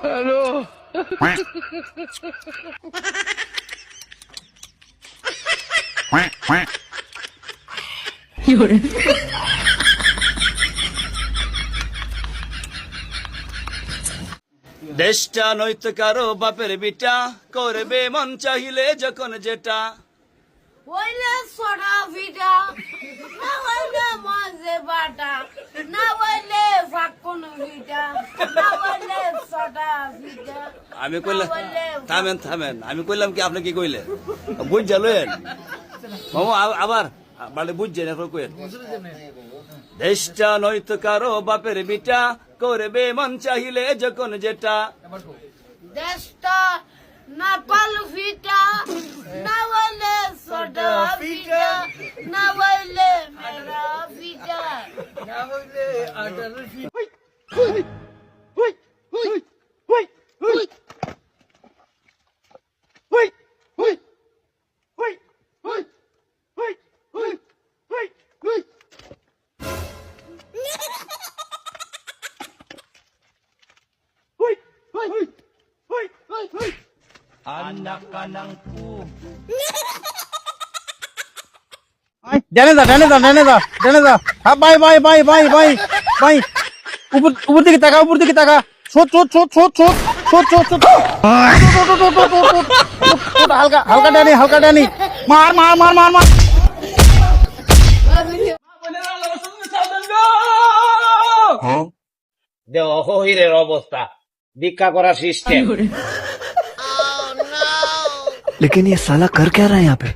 Hello. দেশটা নয়তো কারো বাপের বিটা, করবে মন চাহিলে যখন যেটা। হইলে সোডা ভিটা, না হইলে মাঝে বাটা, না হইলে ফাঁকুন ভিটা, না হইলে সোডা ভিটা। আমি কইলাম থামেন, আমি কইলাম কি আপনি কি কইলেন? বুঝ জালেন মামু, আবার মানে বুঝছেন এখন কইেন। দেশটা নয়তো কারো বাপের বিটা, করবে মন চাহিলে যখন যেটা। দেশটা না পাল ভিটা, না হইলে সোডা ভিটা, না হইলে মেরা ভিটা। Anak ka ng pu. ডানে যা হ্যাঁ ভাই উপর দিকে তাকা ছোট হালকা ডানি মার দেহ হিরের অবস্থা, ভিক্ষা করার সিস্টেম। लेकिन ये साला कर क्या रहा है यहाँ पे?